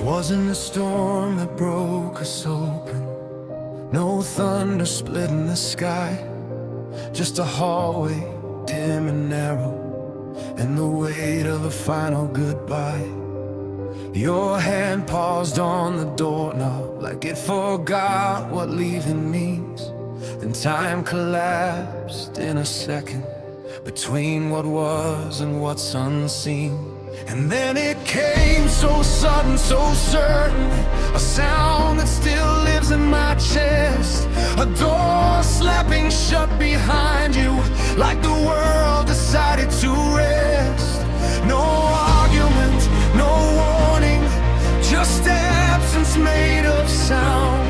There wasn't a storm that broke us open, no thunder splitting the sky, just a hallway, dim and narrow, and the weight of a final goodbye. Your hand paused on the doorknob like it forgot what leaving means. Then time collapsed in a second between what was and what's unseen. And then it came so sudden, so certain, a sound that still lives in my chest, a door slapping shut behind you, like the world decided to rest. No argument, no warning, just absence made of sound.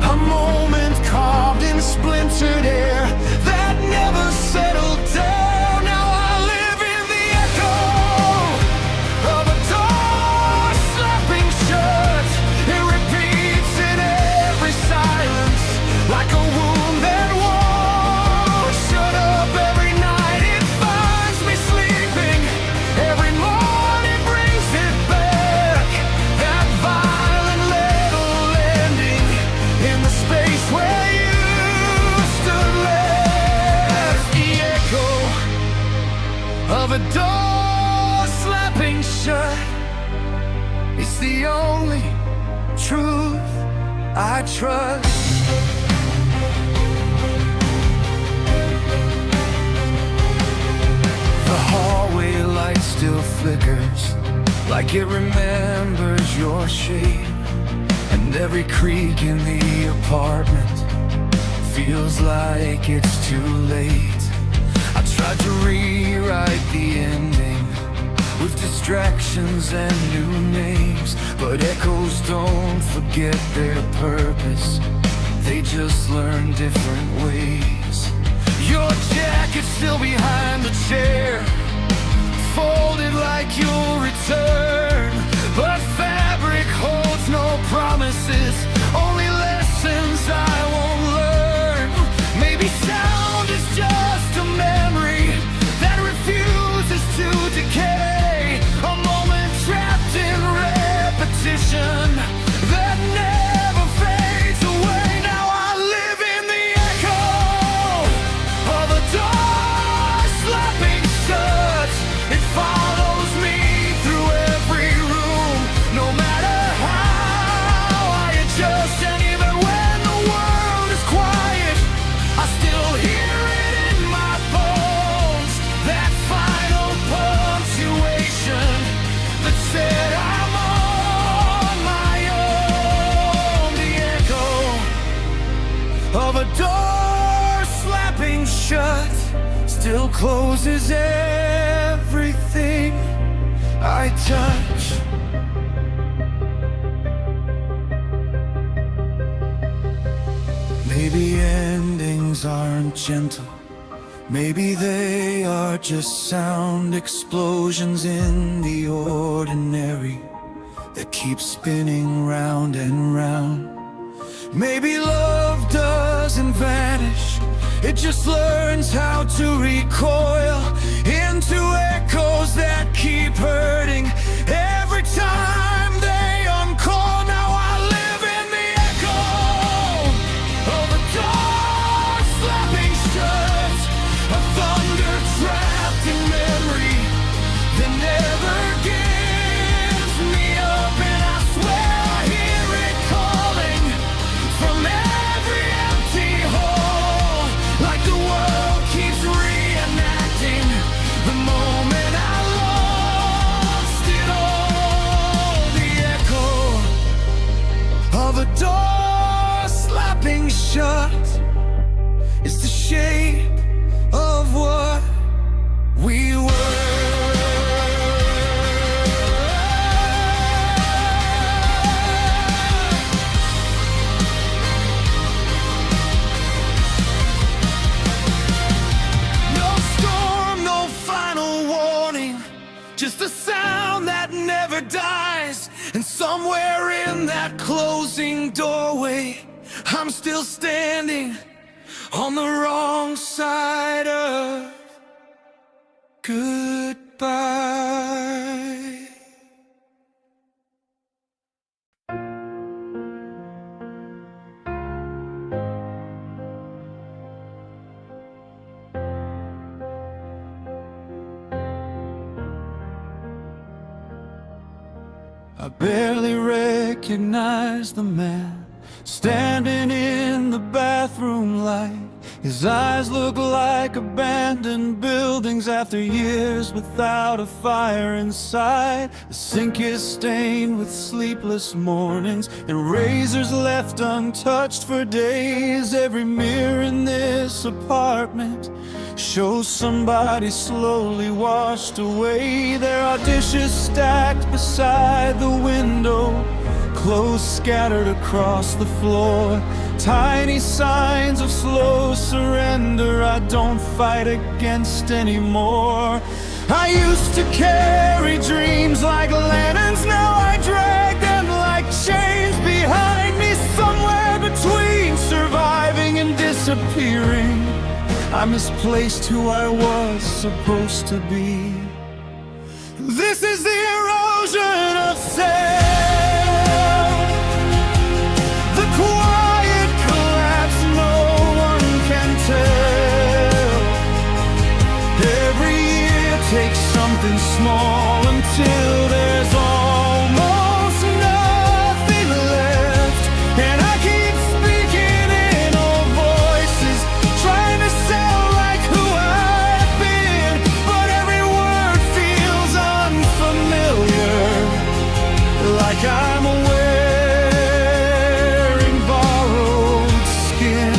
A moment carved in splintered air that never settled down. Of a door slapping shut, it's the only truth I trust. The hallway light still flickers, like it remembers your shape, and every creak in the apartment feels like it's too late. I tried to rewrite the ending with distractions and new names, but echoes don't forget their purpose, they just learn different ways. Your jacket's still behind the chair, folded like you'll return, but fabric holds no promises, only lessons I won't learn. Maybe sound is just a memory that refuses to decay, a moment trapped in repetition that never fades away. Now I live in the echo of a door slapping shut. It follows me through every room, no matter how I adjust. And even when the world is quiet, I still hear it in my bones, that final punctuation that said I'm on my own. The echo of a door slapping shut still closes everything I touch. Maybe endings aren't gentle, maybe they are just sound explosions in the ordinary that keep spinning round and round. Maybe love doesn't vanish, it just learns how to recoil into echoes that keep hurting every time they uncoil. Now I live in the echo of a door slapping shut, a thunder trapped in memory that never gives me up. And I swear I hear it calling from every empty hole, like the world keeps reenacting the moment I lost it all. The echo of a door slapping shut is the shape of what we were. No storm, no final warning, just a sound that never dies. And somewhere in that closing doorway, I'm still standing on the wrong side of goodbye. I barely recognize the man standing in the bathroom light. His eyes look like abandoned buildings after years without a fire inside. The sink is stained with sleepless mornings and razors left untouched for days. Every mirror in this apartment shows somebody slowly washed away. There are dishes stacked beside the window, clothes scattered across the floor, tiny signs of slow surrender I don't fight against anymore. I used to carry dreams like lanterns, now I drag them like chains behind me. Somewhere between surviving and disappearing, I misplaced who I was supposed to be. This is the erosion of self, the quiet collapse no one can tell. Every year takes something small until there's almost nothing left, and I keep speaking in old voices, trying to sound like who I've been, but every word feels unfamiliar, like I'm wearing borrowed skin.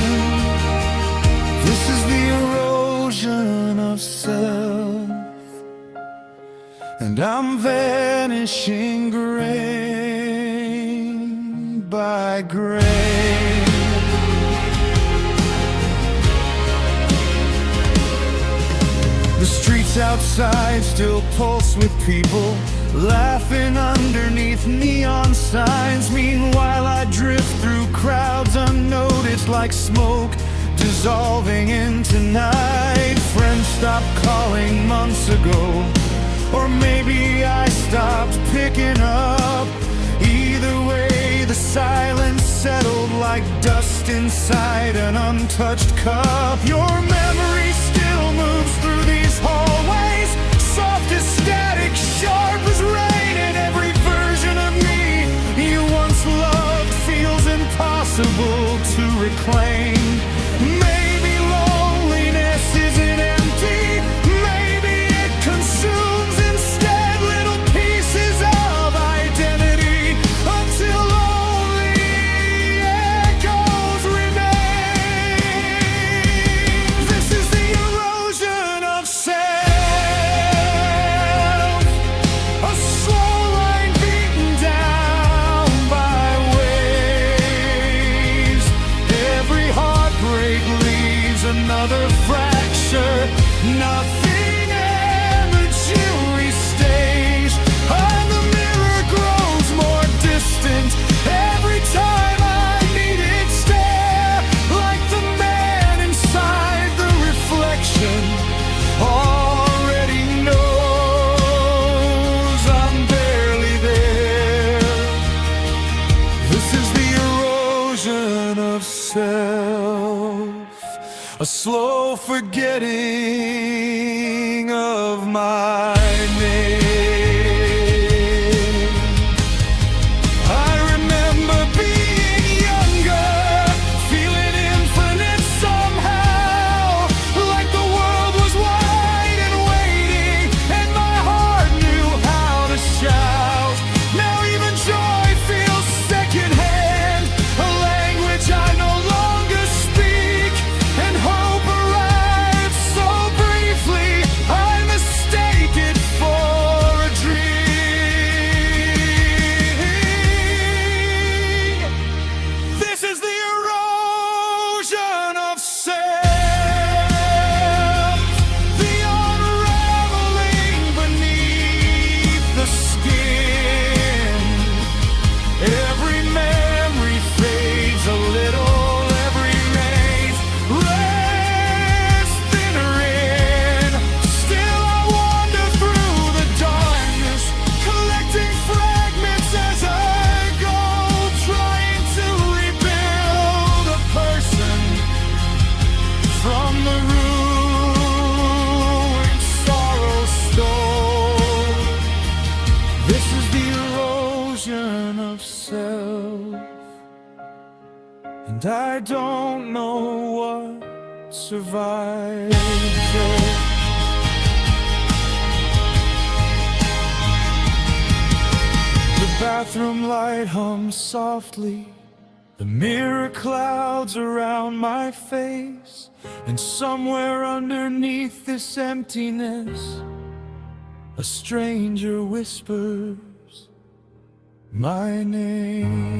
This is the erosion of self, and I'm vanishing grain by grain. The streets outside still pulse with people laughing underneath neon signs. Meanwhile I drift through crowds unnoticed, like smoke dissolving into night. Friends stopped calling months ago, or maybe I stopped picking up. Either way, the silence settled like dust inside an untouched cup. Your memory still moves through these hallways, soft as static, sharp as rain, and every version of me you once loved feels impossible to reclaim. Maybe loneliness isn't empty, maybe it consumes instead little pieces of identity, until only echoes remain. This is the erosion of self, a slow line beaten down by waves. Every heartbreak leaves another fracture, nothing ever truly stays, and the mirror grows more distant every time I need it stare, like the man inside the reflection already knows I'm barely there. This is the erosion of self, a slow forgetting of my name. I remember being younger, feeling infinite somehow, like the world was wide and waiting, and my heart knew how to shout. Now even joy feels secondhand, a language I no longer speak, and hope arrives so briefly and I don't know what survives it. The bathroom light hums softly, the mirror clouds around my face, and somewhere underneath this emptiness, a stranger whispers my name.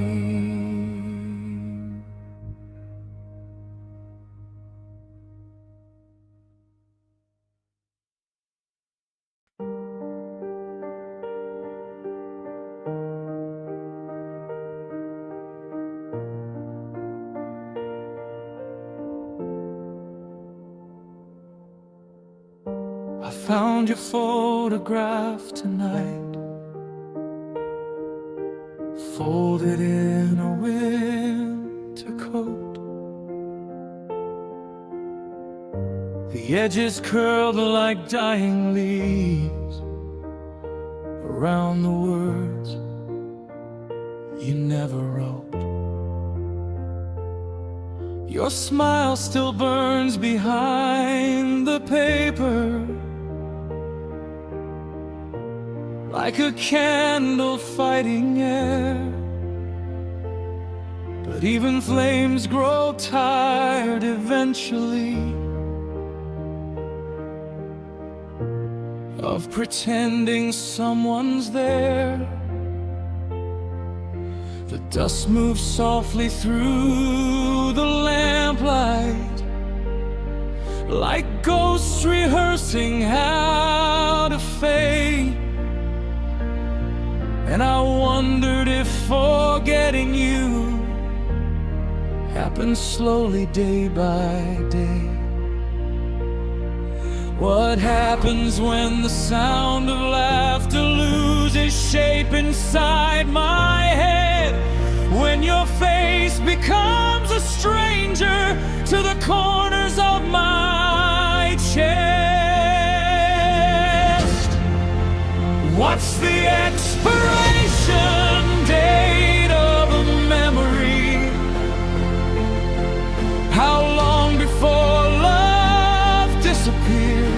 I found your photograph tonight, folded in a winter coat. The edges curled like dying leaves around the words you never wrote. Your smile still burns behind the paper, like a candle fighting air. But even flames grow tired eventually of pretending someone's there. The dust moves softly through the lamplight, like ghosts rehearsing how to fade. And I wondered if forgetting you happens slowly day by day. What happens when the sound of laughter loses shape inside my head? When your face becomes a stranger to the corners of my chest? What's the expiration date of a memory? How long before love disappears?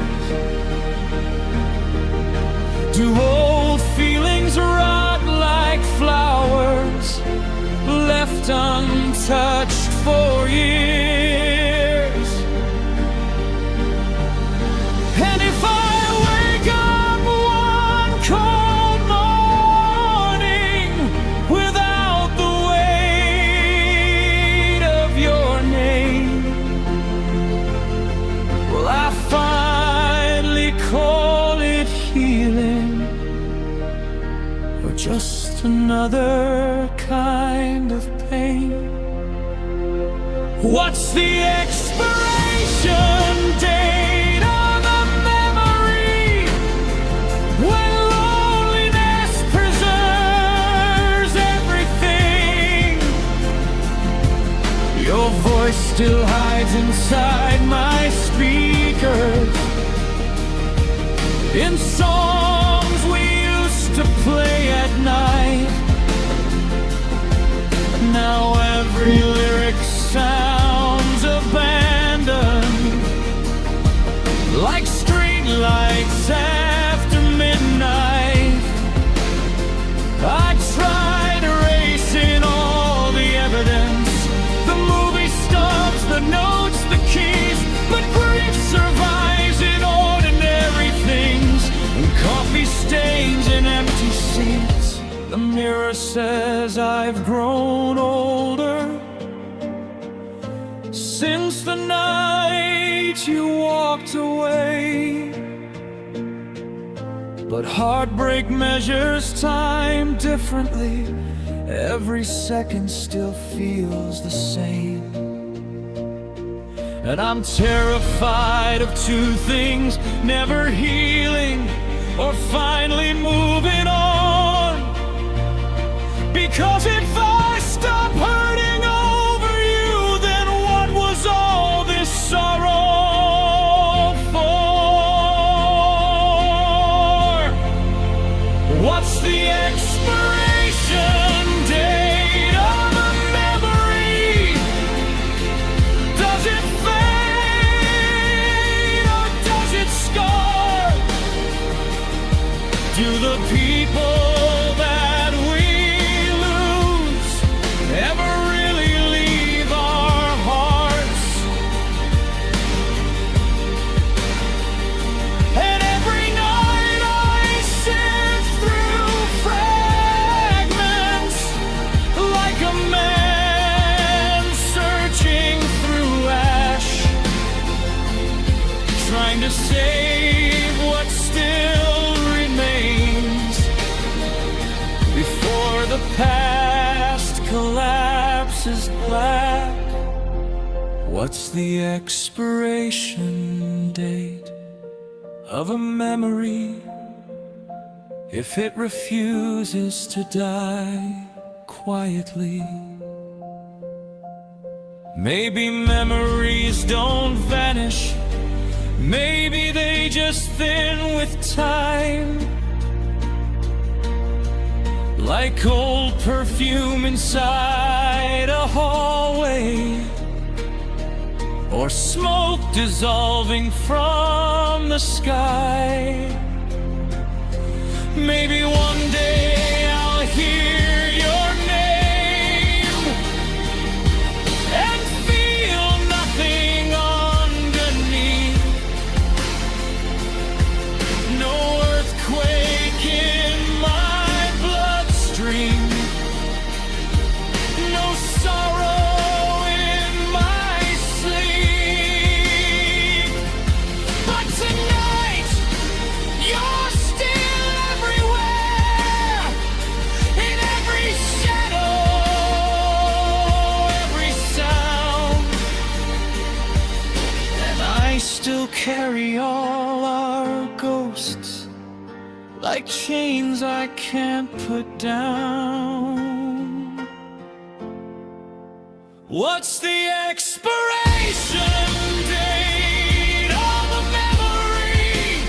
Do old feelings rot like flowers left untouched for years? And if I wake up one cold morning without the weight of your name, will I finally call it healing, or just another kind of pain? What's the expiration date of a memory when loneliness preserves everything? Your voice still hides inside my speakers, in songs we used to play at night. Now every lyric sounds abandoned, like streetlights after midnight. I tried erasing all the evidence, the movie stubs, the notes, the keys, but grief survives in ordinary things, and coffee stains and empty seats. The mirror says I've grown older since the night you walked away. But heartbreak measures time differently. Every second still feels the same. And I'm terrified of two things: never healing or finally moving on. Because if I stop hurting over you, then what was all this sorrow for? What's the expiration date of a memory Do the people that we lose ever really leave our hearts? And every night I sift through fragments like a man searching through ash, trying to save what still remains before the past collapses black. What's the expiration date of a memory if it refuses to die quietly? Maybe memories don't vanish, maybe they just thin with time, like old perfume inside a hallway, or smoke dissolving from the sky. Maybe one day I'll hear your name and feel nothing underneath. No earthquake in my bloodstream, no sorrow in my sleep. But tonight, you're still everywhere, in every shadow, every sound. And I still carry all our ghosts like chains I can't put down. What's the expiration date of a memory?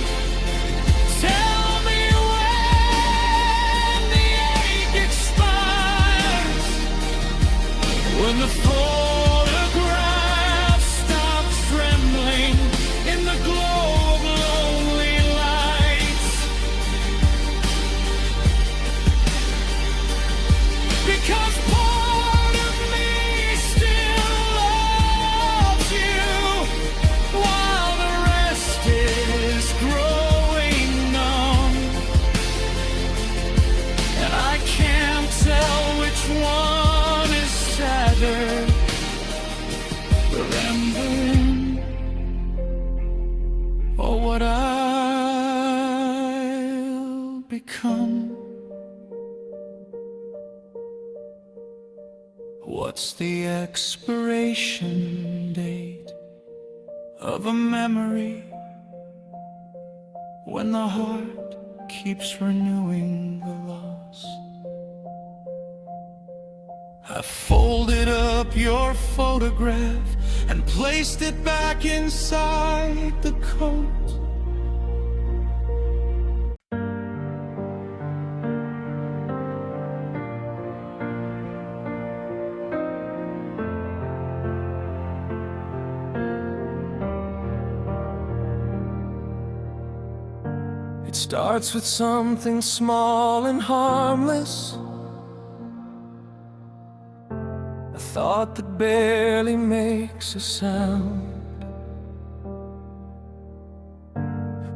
Tell me when the ache expires, when the photograph stops trembling in the glow of lonely lights. Because part of me still loves you, while the rest is growing numb. And I can't tell which one is sadder, remembering or what I'll become. What's the expiration date of a memory when the heart keeps renewing the loss? I folded up your photograph and placed it back inside the coat. It starts with something small and harmless, a thought that barely makes a sound.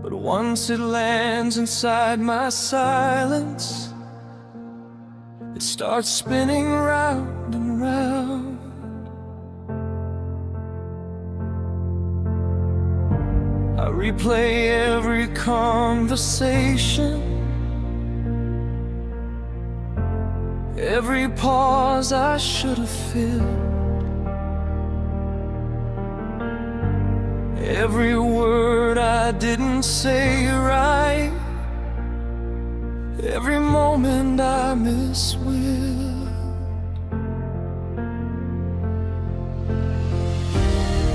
But once it lands inside my silence, it starts spinning round and round. I replay every conversation, every pause I should have filled, every word I didn't say right, every moment I miswilled.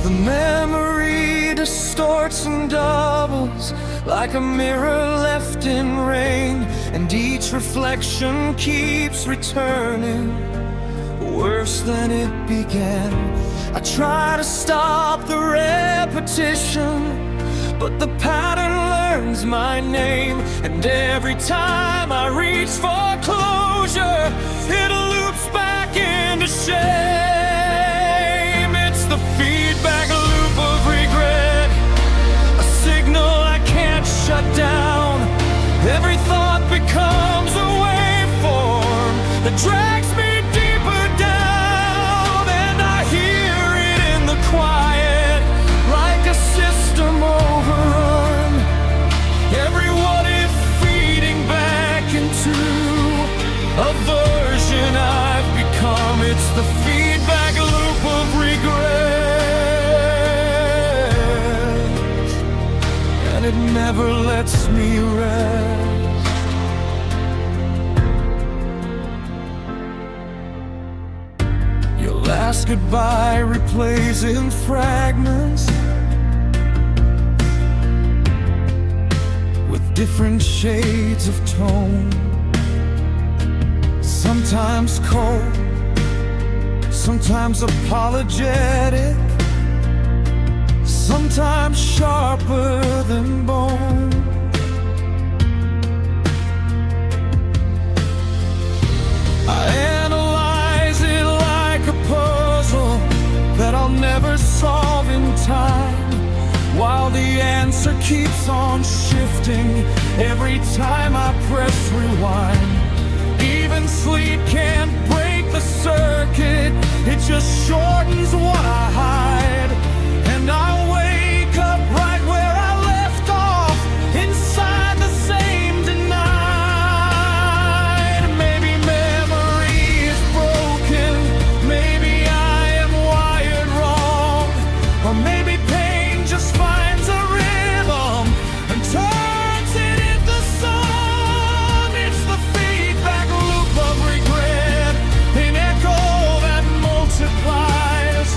The memory distorts and doubles like a mirror left in rain, and each reflection keeps returning worse than it began. I try to stop the repetition, but the pattern learns my name, and every time I reach for closure, it loops back into shame. It's the feedback loop of regret, a signal I can't shut down. Every thought becomes a waveform that drags me deeper down, and I hear it in the quiet like a system overrun. Every what if feeding back into a version I've become. It's the feedback loop of regret, and it never lets me rest. Your last goodbye replays in fragments with different shades of tone. Sometimes cold, sometimes apologetic, sometimes sharper than bone. I analyze it like a puzzle that I'll never solve in time, while the answer keeps on shifting every time I press rewind. Even sleep can't break the circuit, it just shortens what I hide, and I wake up right where I left off, inside the same denied. Maybe memory is broken, maybe I am wired wrong, or maybe pain just finds a rhythm and turns it into song. It's the feedback loop of regret, an echo that multiplies.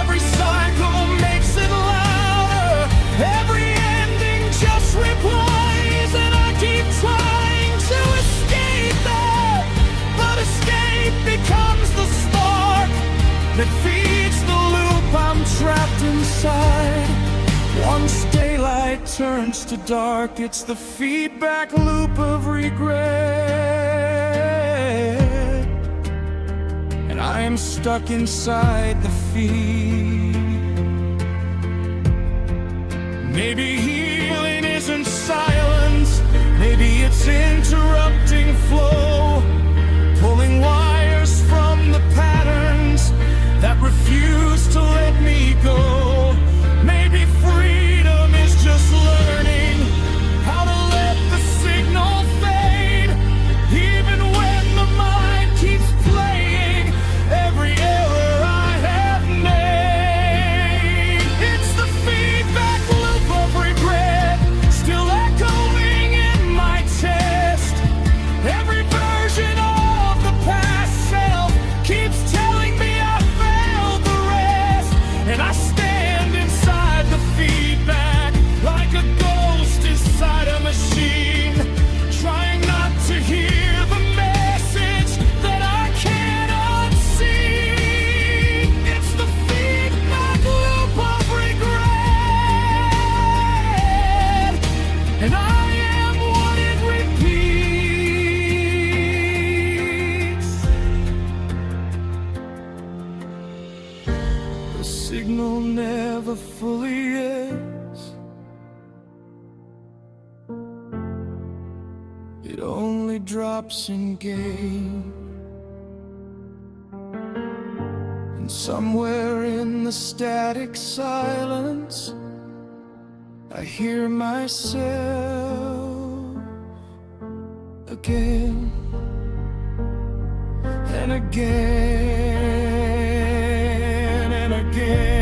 Every cycle makes it louder, every ending just replies, and I keep trying to escape that, but escape becomes the spark that feeds the loop I'm trapped inside. Once daylight turns to dark, it's the feedback loop of regret, and I am stuck inside the feed. Maybe healing isn't silence, maybe it's interrupting flow, pulling wires from the patterns that refuse to let me go. Maybe freedom is just learning how to let the signal fade, even when the mind keeps playing every error I have made. It's the feedback loop of regret, still echoing in my chest. Every version of the past self keeps telling me I failed the rest, and I stand inside the feedback like a ghost inside a machine, trying not to hear the message that I cannot see. It's the feedback loop of regret, and I am what it repeats. The signal never fully ends, it only drops in game. And somewhere in the static silence, I hear myself again and again and again.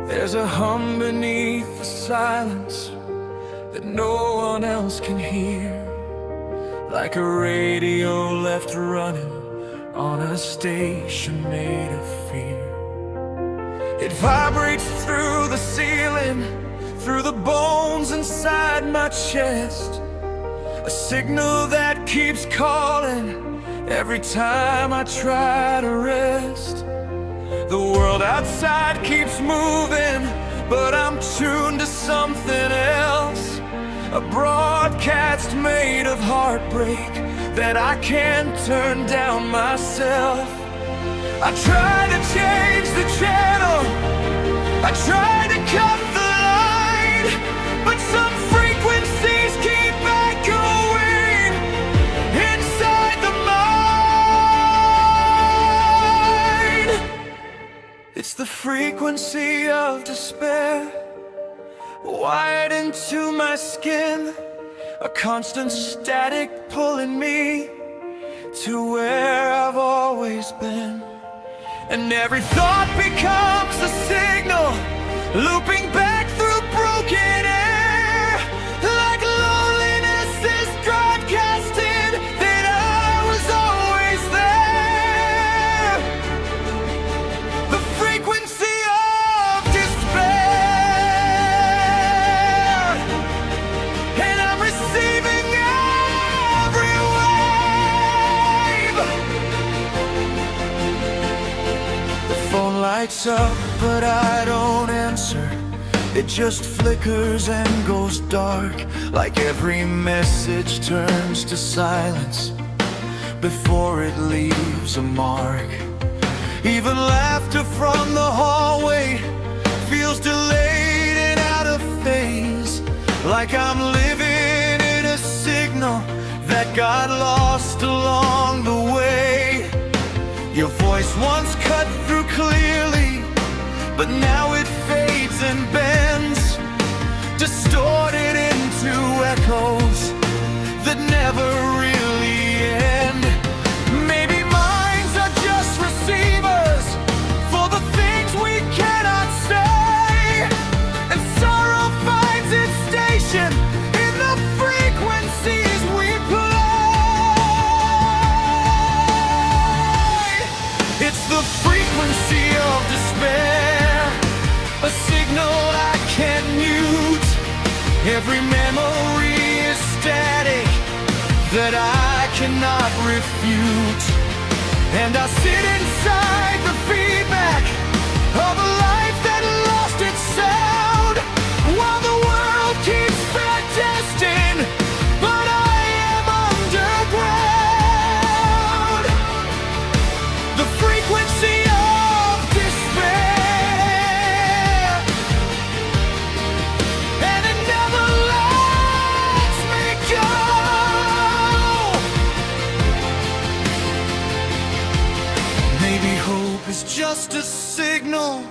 There's a hum beneath the silence that no one else can hear, like a radio left running on a station made of fear. It vibrates through the ceiling, through the bones inside my chest, a signal that keeps calling every time I try to rest. The world outside keeps moving, but I'm tuned to something else, a broadcast made of heartbreak that I can't turn down myself. I try to change the channel, I try to cut the line, but some frequencies keep echoing inside the mind. It's the frequency of despair, wired into my skin, a constant static pulling me to where I've always been. And every thought becomes a signal, looping back through broken air, like loneliness is broadcasting that I was always there. The frequency of despair, and I'm receiving every wave. The phone lights up, but I don't answer. It just flickers and goes dark, like every message turns to silence before it leaves a mark. Even laughter from the hallway feels delayed and out of phase, like I'm living in a signal that got lost along the way. Your voice once cut through clearly, but now it fades and bends, distorted into echoes that never really end. Maybe minds are just receivers for the things we cannot say, and sorrow finds its station in the frequencies we play. It's the frequency of despair, a signal I can't mute. Every memory is static that I cannot refute, and I sit inside the feedback of a life that lost its sound, while the world keeps protesting, but I am underground. The frequency of despair, and it never lets me go. Maybe hope is just a signal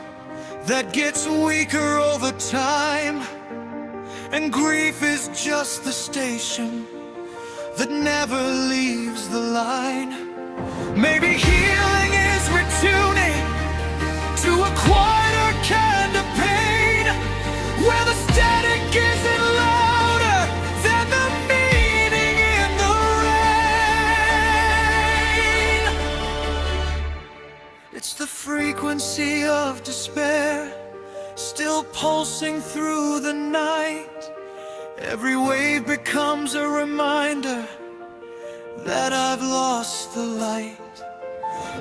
that gets weaker over time, and grief is just the station that never leaves the line. Maybe healing is retuning to a quieter kind of pain, where the static isn't louder than the meaning in the rain. It's the frequency of despair, still pulsing through the night. Every wave becomes a reminder that I've lost the light.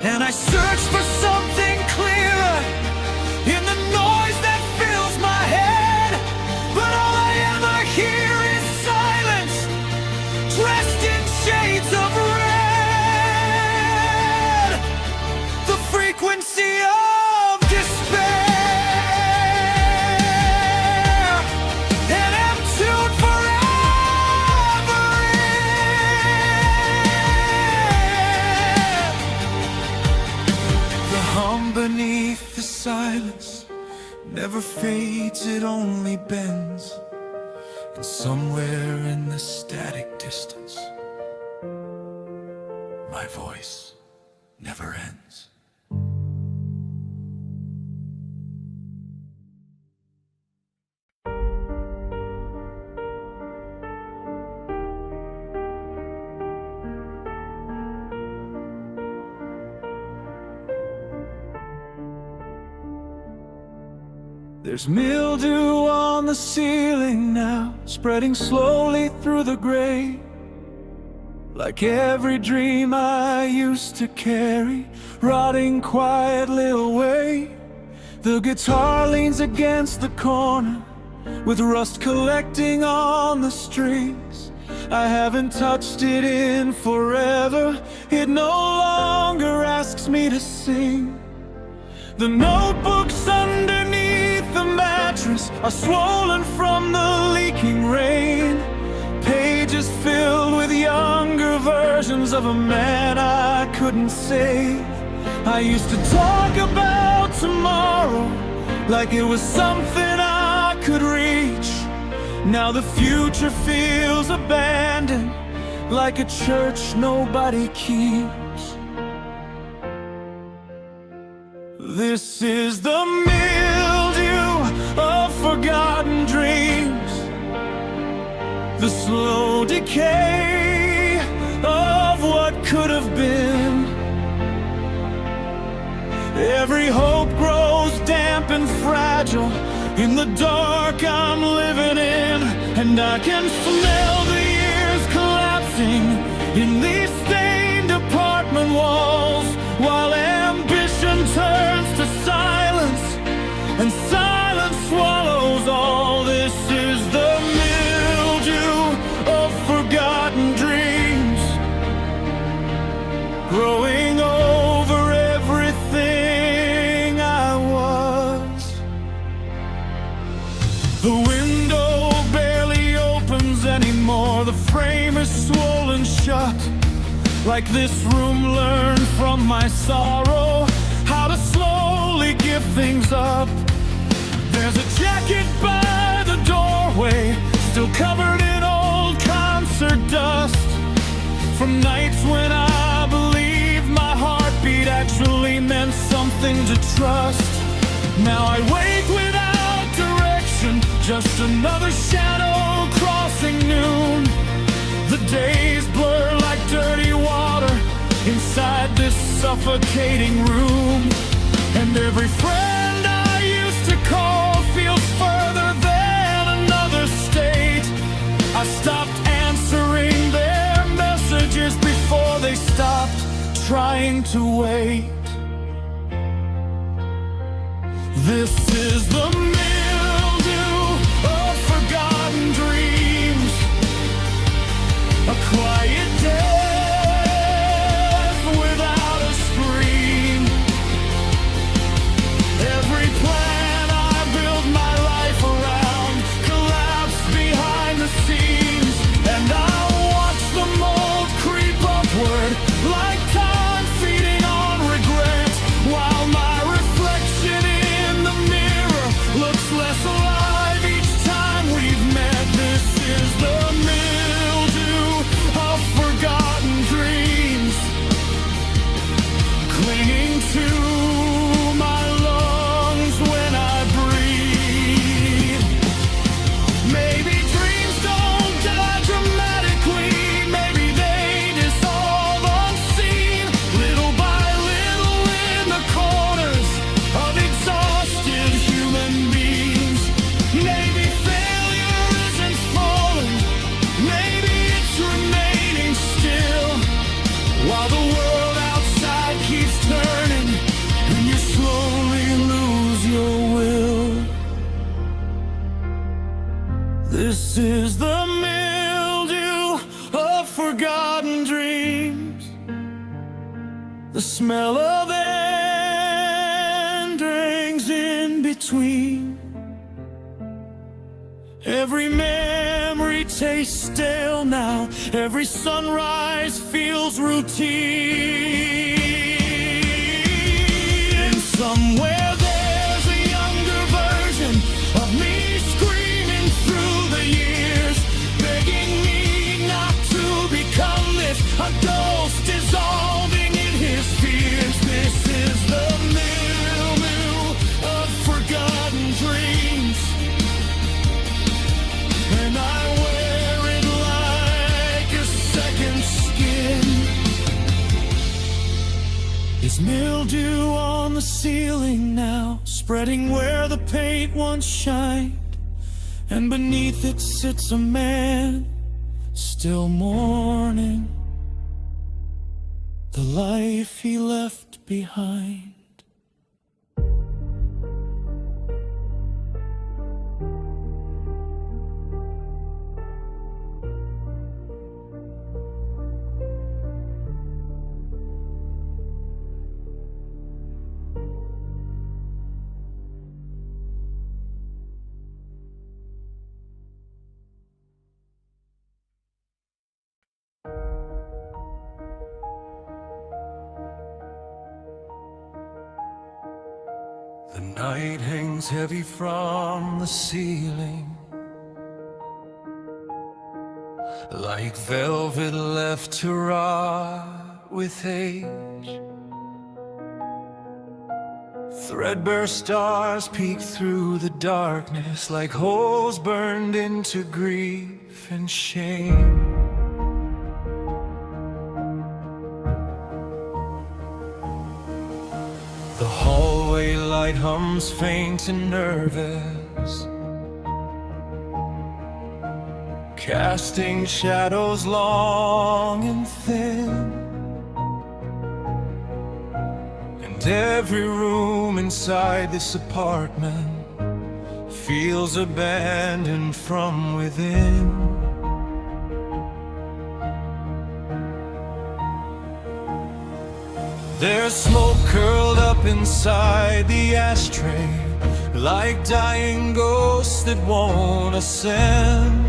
And I search for something clearer in the noise that fills my head, but all I ever hear is silence, dressed in shades of red. The frequency of despair, and I'm tuned forever in. The hum beneath the silence never fades, it only bends, and somewhere in the static distance, my voice never ends. There's mildew on the ceiling now, spreading slowly through the gray, like every dream I used to carry, rotting quietly away. The guitar leans against the corner, with rust collecting on the strings. I haven't touched it in forever, it no longer asks me to sing. The notebooks underneath the mattress are swollen from the leaking rain. Pages filled with younger versions of a man I couldn't save. I used to talk about tomorrow like it was something I could reach. Now the future feels abandoned, like a church nobody keeps. This is the mildew of forgotten dreams, the slow decay of what could have been. Every hope grows damp and fragile in the dark I'm living in, and I can smell the years collapsing in these stained apartment walls, while ambition turns to silence and silence swallows all. This is the mildew of forgotten dreams, growing over everything I was. The window barely opens anymore, the frame is swollen shut. Like this room learned from my sorrow how to slowly give things up. There's a jacket by the doorway, still covered in old concert dust, from nights when I believed my heartbeat actually meant something to trust. Now I wake without direction, just another shadow crossing noon. The days blur like dirty water inside this suffocating room, and every friend I used to call feels further than another state. I stopped answering their messages before they stopped trying to wait. This is the mildew of forgotten dreams, a quiet death without a scream. Every plan I built my life around collapsed behind the scenes, and I watch the mold creep upward like time feeding on regret, while my reflection in the mirror looks less alive each time we've met. This is the mildew of forgotten dreams, clinging to my lungs when I breathe. Maybe dreams don't die dramatically, maybe they dissolve unseen, little by little in the corners of exhausted human beings. Maybe failure isn't falling, maybe it's remaining still, while the world outside keeps turning and you slowly lose your will. This is the mildew of forgotten dreams, the smell of endings in between. Every memory tastes stale now, every sunrise feels routine. And somewhere there's a younger version of me screaming through the years, begging me not to become this, a ghost dissolving in his fears. This is the mildew of forgotten dreams, and I wear it like a second skin. It's mildew on the ceiling now, spreading where the paint once shined, and beneath it sits a man, still mourning the life he left behind. The night hangs heavy from the ceiling, like velvet left to rot with age. Threadbare stars peek through the darkness like holes burned into grief and shame. The hallway light hums faint and nervous, casting shadows long and thin. And every room inside this apartment feels abandoned from within. There's smoke curled up inside the ashtray, like dying ghosts that won't ascend.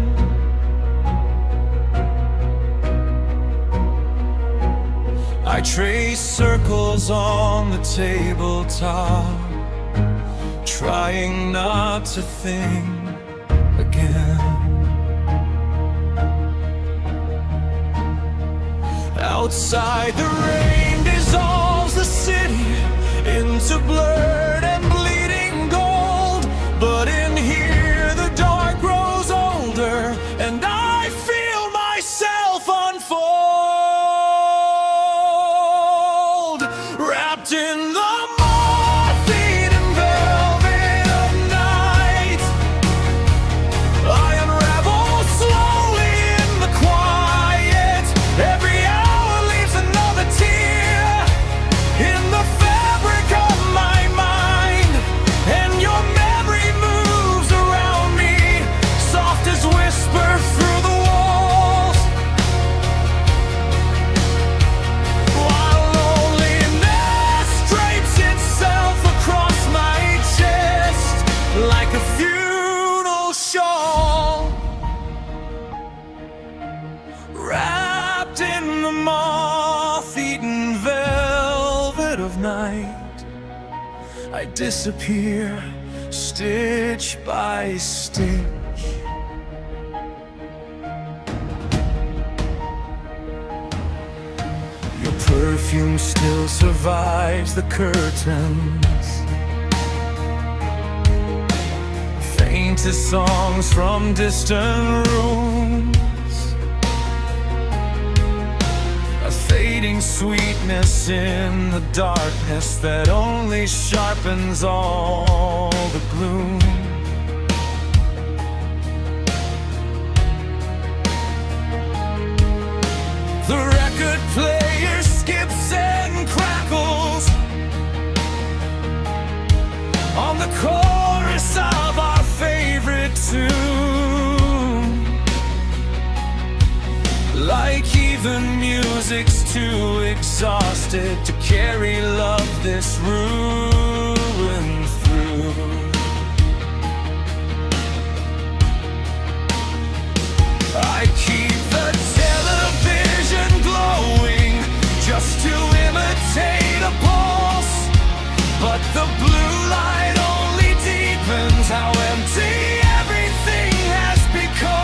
I trace circles on the tabletop, trying not to think again. Outside, the rain dissolves the city into blurred and bleeding gold. But in here the dark grows older, and I feel myself unfold, wrapped in the morphine and velvet of night. I unravel slowly in the quiet. Every hour leaves another tear in the fabric of my mind, and your memory moves around me, soft as whisper through the walls, while loneliness drapes itself across my chest like a funeral shawl. Wrapped in the moth-eaten velvet of night, I disappear, stitch by stitch. Your perfume still survives the curtains, faintest songs from distant rooms, a fading sweetness in the darkness that only sharpens all the gloom. The record player skips and crackles on the chorus of our favorite tune, like even music's too exhausted to carry love this ruin through. I keep the television glowing just to imitate a pulse, but the blue light only deepens how empty everything has become.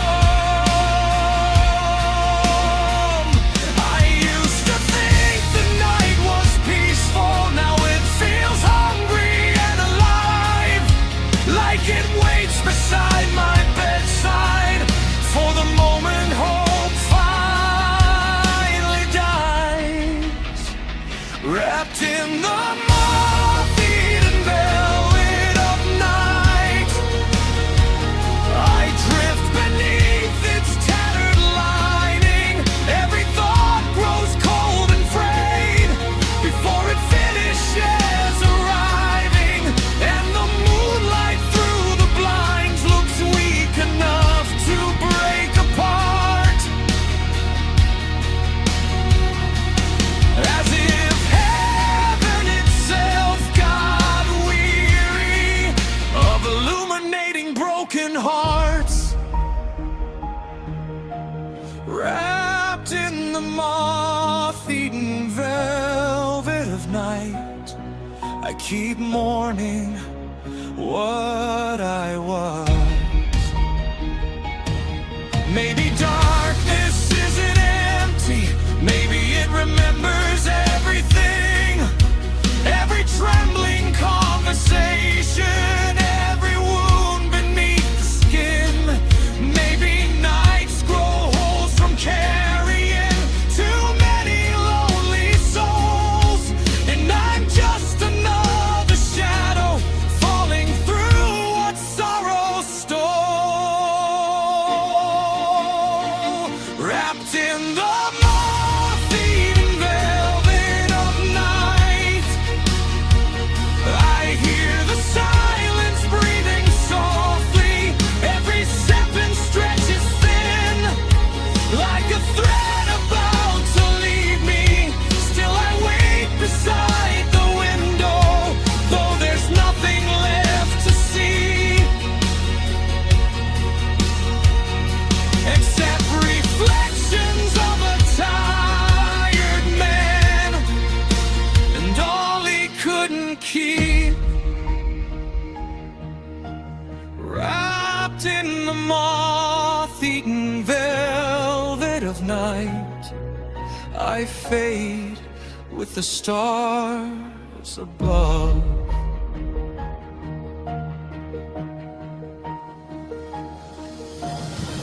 I used to think the night was peaceful, now it feels hungry and alive, like it waits beside my bedside for the moment hope finally dies. Wrapped in the moth-eaten velvet broken hearts, wrapped in the moth-eaten velvet of night. I keep mourning what I was. Maybe darkness isn't empty, maybe it remembers everything. Every trembling conversation, every wound beneath the skin. Maybe nights grow holes from carrying too many lonely souls, and I'm just another shadow falling through what sorrow stole. Wrapped in the moth-eaten velvet of night, I hear the silence breathing softly. Every second stretches thin, like a thread about to leave me. Still I wait beside the window, though there's nothing left to see except reflections of a tired man and all he couldn't keep. Wrapped in the moth-eaten velvet of night, I fade with the stars above.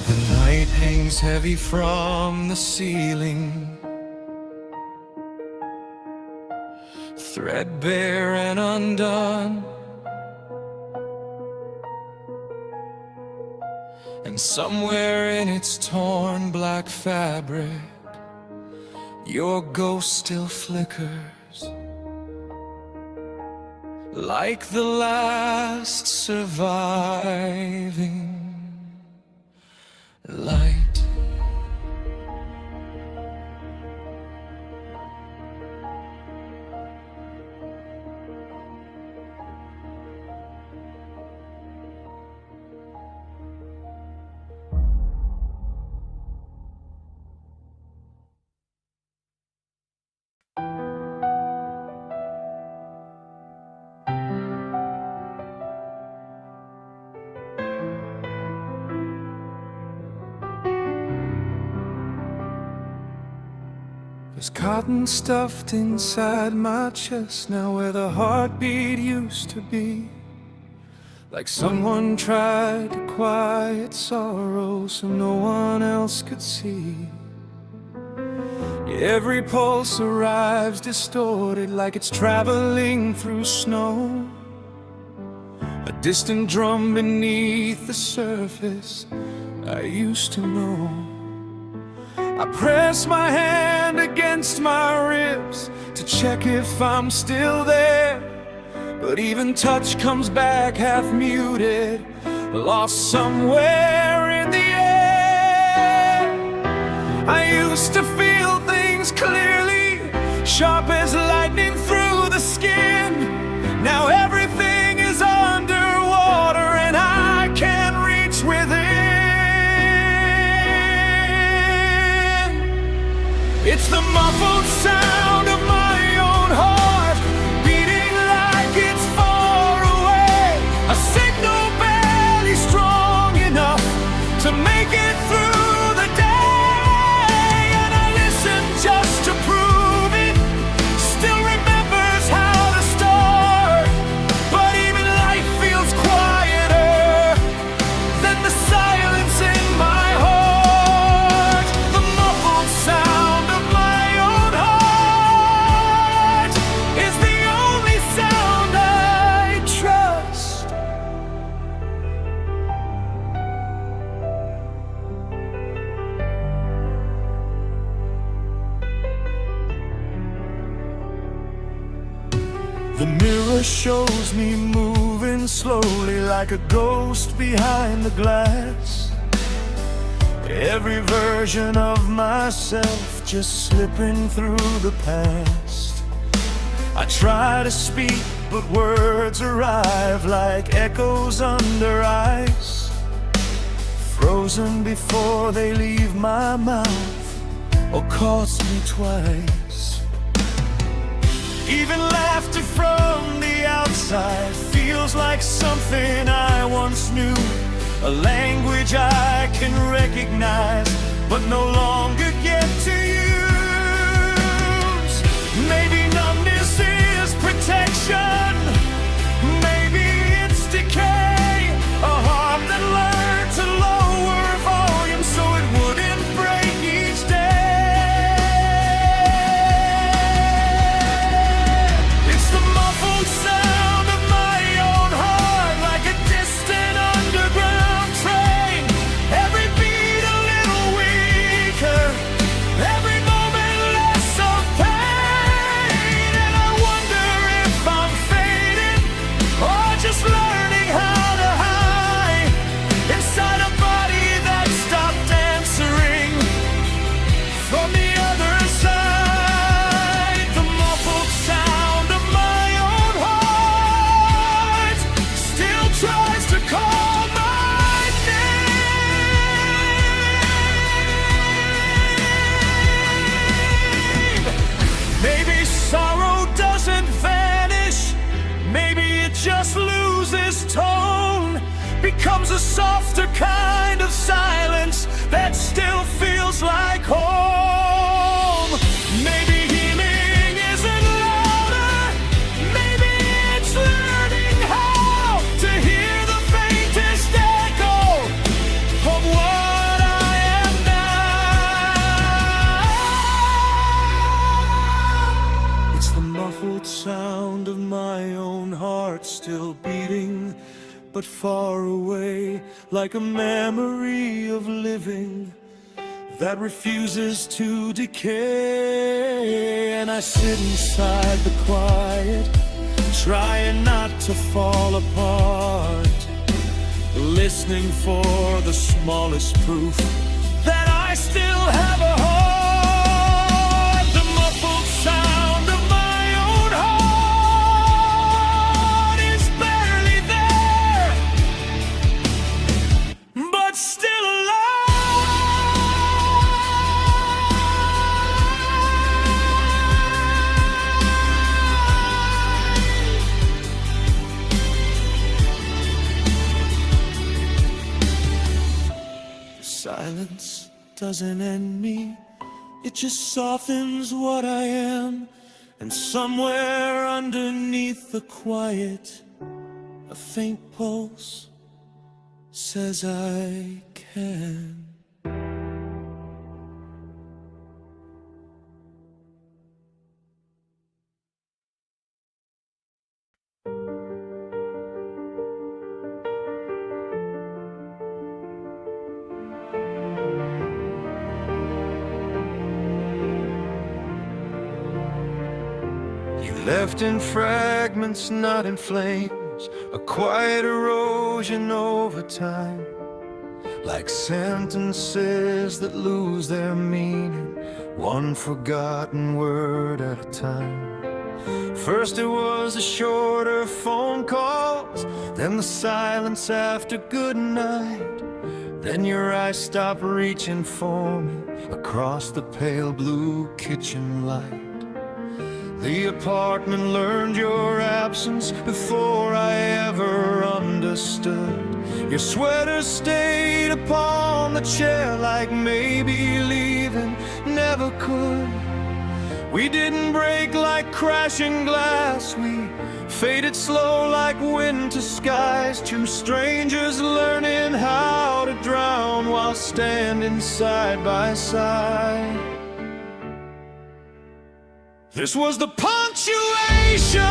The night hangs heavy from the ceiling, threadbare and undone. And somewhere in its torn black fabric, your ghost still flickers, like the last surviving light. There's cotton stuffed inside my chest now, where the heartbeat used to be. Like someone tried to quiet sorrow so no one else could see. Every pulse arrives distorted, like it's traveling through snow. A distant drum beneath the surface I used to know. I press my hand against my ribs to check if I'm still there, but even touch comes back half muted, lost somewhere in the air. I used to feel things clearly, sharp as lightning through the skin. Now everything is underwater and I can't reach within. It's the muffled sound of my own heart, beating like it's far away. A signal barely strong enough to make it through the day. And I listen just to prove it still remembers how to start. But even life feels quieter than the silence in my heart. The muffled sound of my own heart is the only sound I trust. The mirror shows me moving slowly like a ghost behind the glass. Every version of myself just slipping through the past. I try to speak, but words arrive like echoes under ice. 1,000 before they leave my mouth or cost me twice. Even laughter from the outside feels like something I once knew, a language I can recognize but no longer get to use. Maybe numbness is protection, maybe it's decay, a heart that learned to lower volume so it wouldn't break each day. It's the muffled sound of my own heart, like a distant underground train. Every beat a little weaker, every moment less of pain. And I wonder if I'm fading or just learning how to hide inside a body that stopped answering from the other side. The muffled sound of my own heart still tries to call my name. Maybe sorrow doesn't vanish, maybe it just loses tone, becomes a softer kind of silence that still feels like home. Maybe healing isn't louder, maybe it's learning how to hear the faintest echo of what I am now. It's the muffled sound of my own heart still beating, but far away, like a memory of living that refuses to decay. And I sit inside the quiet, trying not to fall apart, listening for the smallest proof that I still have a heart. The muffled sound of my own heart is barely there, but still alive. The silence doesn't end me, it just softens what I am. And somewhere underneath the quiet, a faint pulse says I can. You left in fragments, not in flames, a quiet erosion over time, like sentences that lose their meaning, one forgotten word at a time. First it was the shorter phone calls, then the silence after good night. Then your eyes stopped reaching for me across the pale blue kitchen light. The apartment learned your absence before I ever understood. Your sweater stayed upon the chair like maybe leaving never could. We didn't break like crashing glass, we faded slow like winter skies. Two strangers learning how to drown while standing side by side. This was the punctuation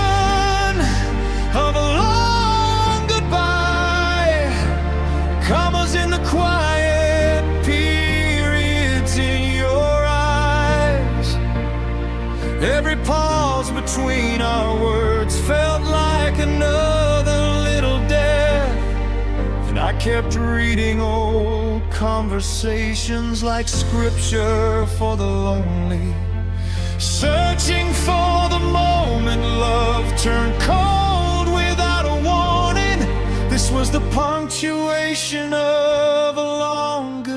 of a long goodbye, commas in the quiet periods in your eyes. Every pause between our words felt like another little death, and I kept reading old conversations like scripture for the lonely, searching for the moment love turned cold without a warning. This was the punctuation of a long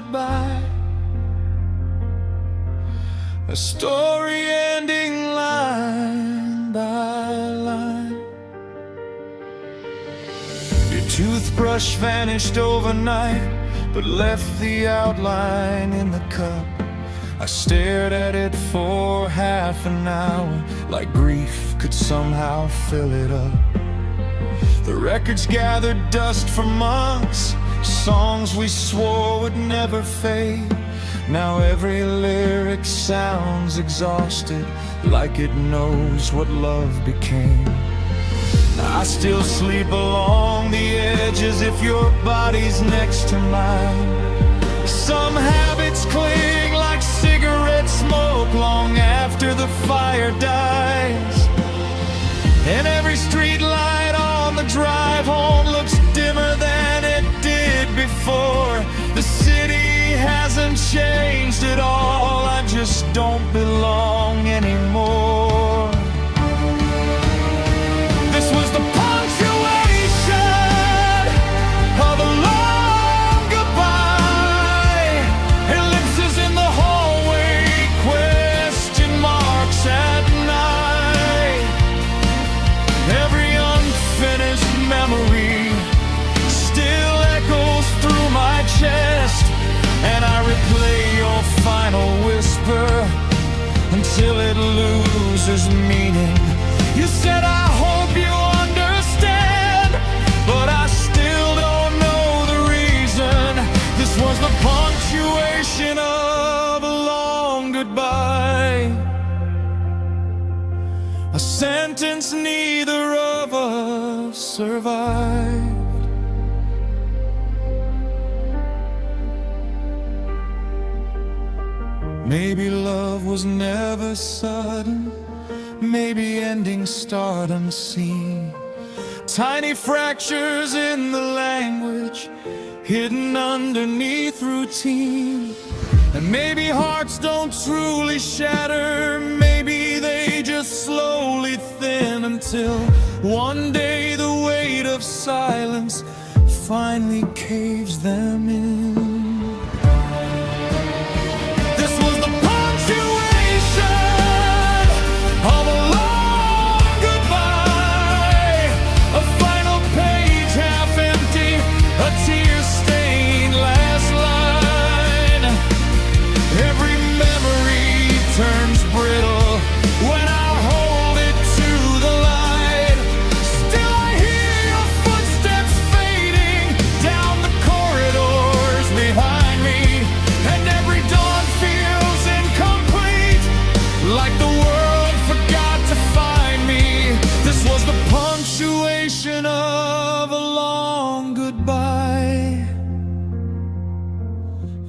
a story ending line by line. Your toothbrush vanished overnight, but left the outline in the cup. I stared at it for half an hour, like grief could somehow fill it up. The records gathered dust for months, songs we swore would never fade. Now every lyric sounds exhausted, like it knows what love became. I still sleep along the edge as if your body's next to mine. Some habits cling like cigarette smoke long after the fire dies. And every street light on the drive home looks dimmer than it did before. The city hasn't changed at all, I just don't belong anymore. This was the punctuation of a long goodbye. Ellipses in the hallway, question marks at night. Every unfinished memory still echoes through my chest, and I replay your final whisper until it loses meaning. You said, I hope you understand, but I still don't know the reason. This was the punctuation of a long goodbye, a sentence neither of us survived. Maybe love was never sudden, maybe endings start unseen. Tiny fractures in the language, hidden underneath routine. And maybe hearts don't truly shatter, maybe they just slowly thin, until one day the weight of silence finally caves them in.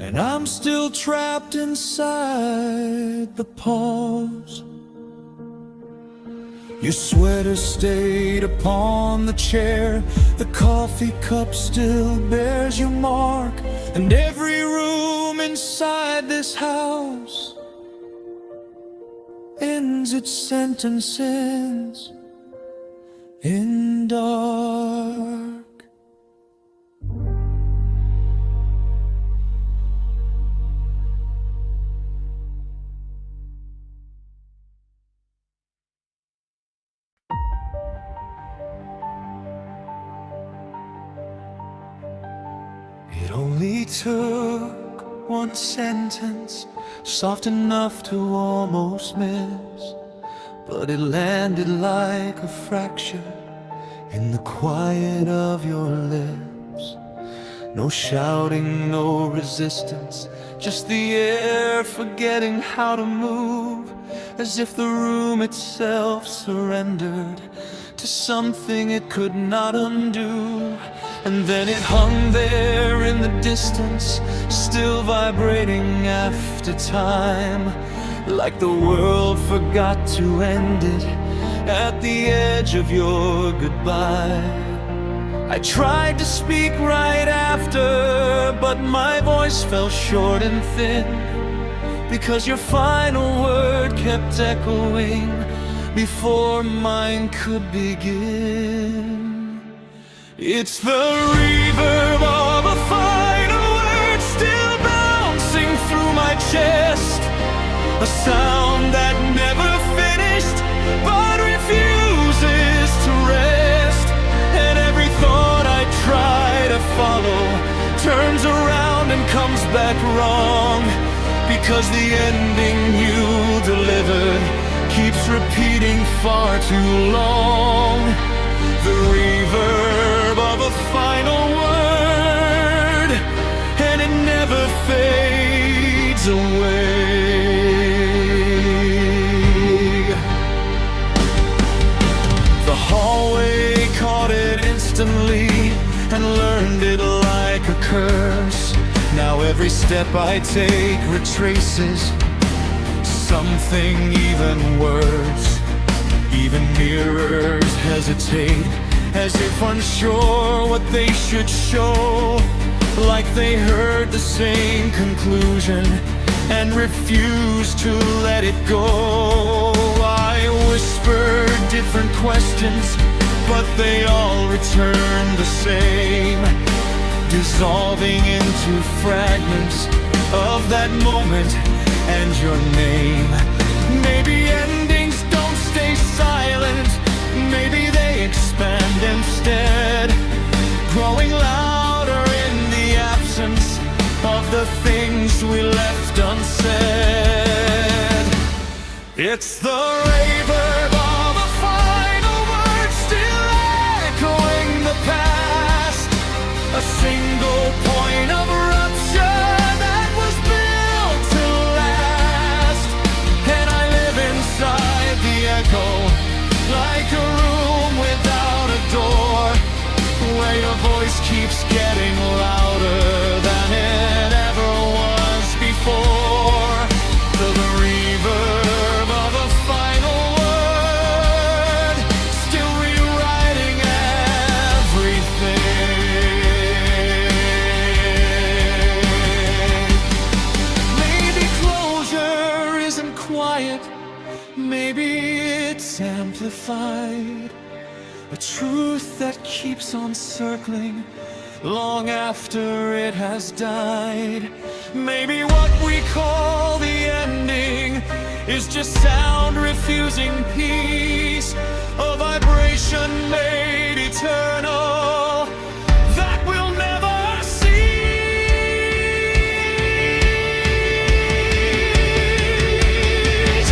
And I'm still trapped inside the pause. Your sweater stayed upon the chair, the coffee cup still bears your mark, and every room inside this house ends its sentences in dark. It only took one sentence, soft enough to almost miss, but it landed like a fracture in the quiet of your lips. No shouting, no resistance, just the air forgetting how to move, as if the room itself surrendered to something it could not undo. And then it hung there in the distance, still vibrating after time, like the world forgot to end it at the edge of your goodbye. I tried to speak right after, but my voice fell short and thin, because your final word kept echoing before mine could begin. It's the reverb of a final word still bouncing through my chest, a sound turns around and comes back wrong, because the ending you delivered keeps repeating far too long. The reverb of a final word, and it never fades away. The hallway caught it instantly and learned it like a curse. Now every step I take retraces something even worse. Even mirrors hesitate, as if unsure what they should show, like they heard the same conclusion and refuse to let it go. I whispered different questions, but they all return the same, dissolving into fragments of that moment and your name. Maybe endings don't stay silent, maybe they expand instead, growing louder in the absence of the things we left unsaid. It's the reverb of a final word, still echoing the past, a single point of rupture that was built to last. And I live inside the echo, like a room without a door, where your voice keeps getting louder than it ever was before. To the reverb of a final word, still rewriting everything. Maybe closure isn't quiet, maybe it's amplified, a truth that keeps on circling long after it has died. Maybe what we call the ending is just sound refusing peace, a vibration made eternal that will never cease.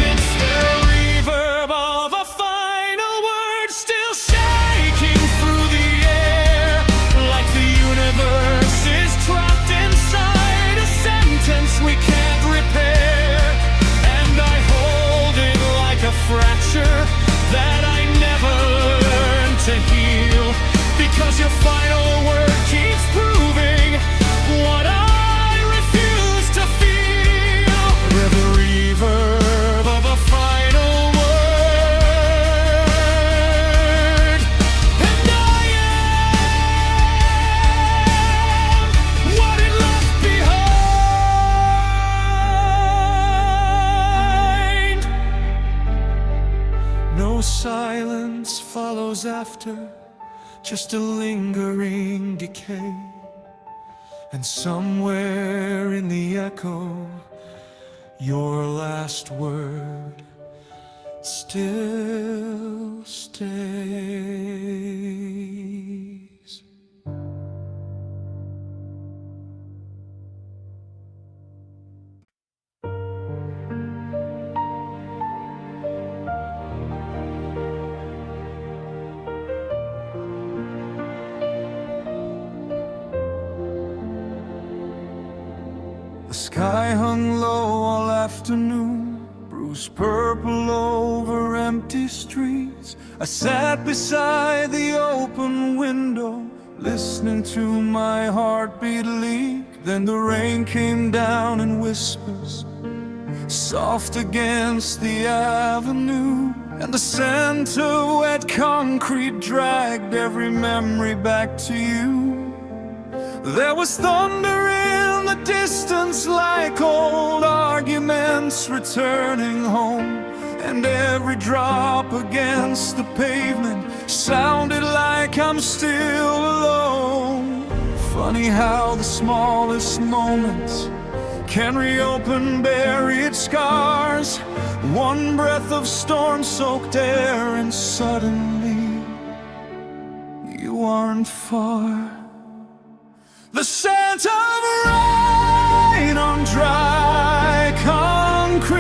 It's the reverb of a final word, still shaking through the air, like the universe is trapped inside a sentence we can't repair. And I hold it like a fracture that I never learned to heal, because your final word keeps proving what I refuse to feel. We're the reverb of a final word, and I am what it left behind. No silence follows after, just a lingering decay. And somewhere in the echo, your last word still stays. The sky hung low all afternoon, bruised purple over empty streets. I sat beside the open window, listening to my heartbeat leak. Then the rain came down in whispers, soft against the avenue, and the scent of wet concrete dragged every memory back to you. There was thunder in the distance, like old arguments returning home, and every drop against the pavement sounded like I'm still alone. Funny how the smallest moments can reopen buried scars. One breath of storm-soaked air and suddenly you aren't far. The scent of rain on dry concrete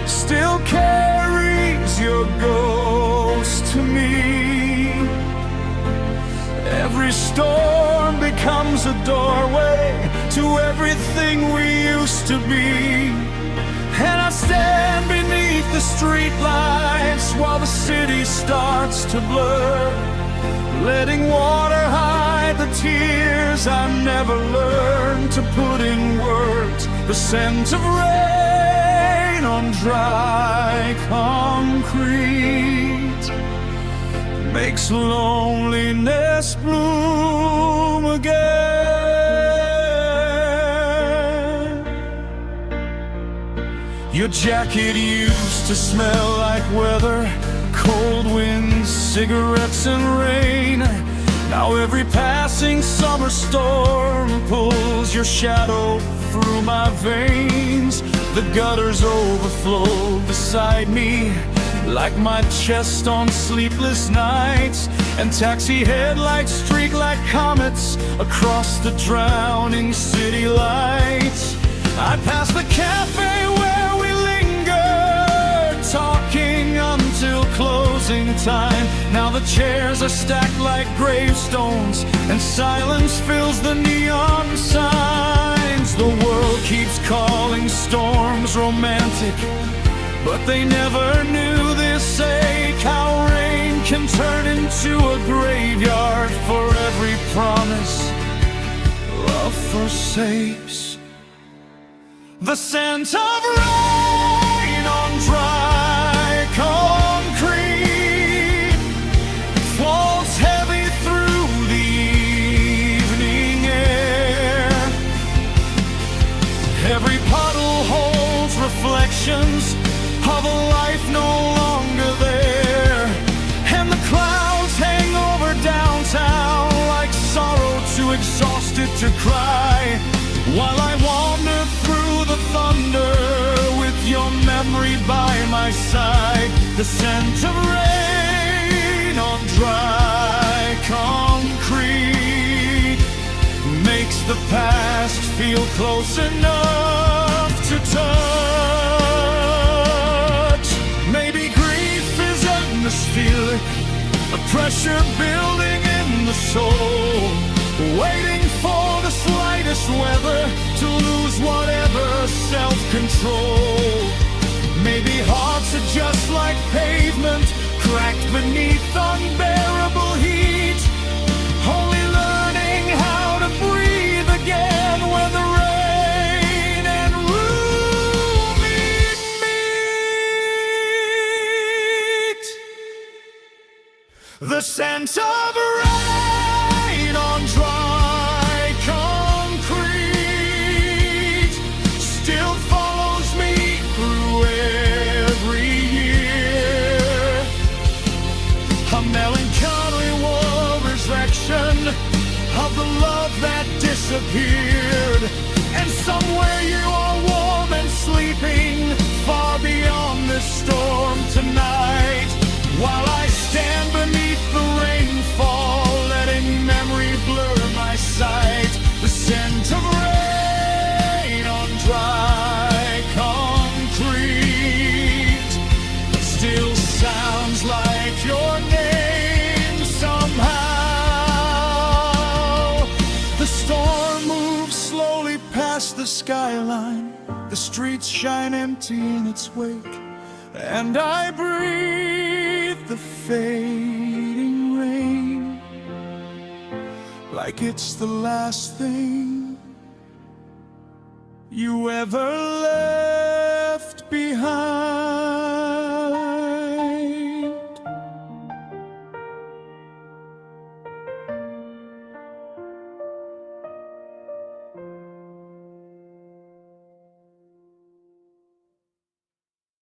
still carries your ghost to me. Every storm becomes a doorway to everything we used to be. And I stand beneath the streetlights while the city starts to blur, letting water hide the tears I never learned to put in words. The scent of rain on dry concrete makes loneliness bloom again. Your jacket used to smell like weather, cold winds, cigarettes and rain. Now every passing summer storm pulls your shadow through my veins. The gutters overflow beside me, like my chest on sleepless nights. And taxi headlights streak like comets across the drowning city lights. I pass the cafe where we linger, talking until closing time. Now the chairs are stacked like gravestones, and silence fills the neon signs. The world keeps calling storms romantic, but they never knew this ache. How rain can turn into a graveyard for every promise love forsakes. The scent of rain on dry concrete falls heavy through the evening air. Every puddle holds reflections of a life no longer there. And the clouds hang over downtown like sorrow too exhausted to cry, while I wander through the thunder with your memory by my side. The scent of rain on dry concrete makes the past feel close enough to touch. Maybe grief is atmospheric, a pressure building in the soul, waiting for the slightest weather to lose whatever self-control. Maybe hearts are just like pavement, cracked beneath unbearable heat, only learning how to breathe again when the rain and roomy meet. The scent of rain on dry concrete still follows me through every year. A melancholy war reflection of the love that disappeared. And somewhere you are warm and sleeping far beyond this storm tonight, while I stand beneath the rainfall, letting memory blur my sight. The scent of rain on dry concrete still sounds like your name somehow. The storm moves slowly past the skyline, the streets shine empty in its wake, and I breathe the fading rain like it's the last thing you ever left behind.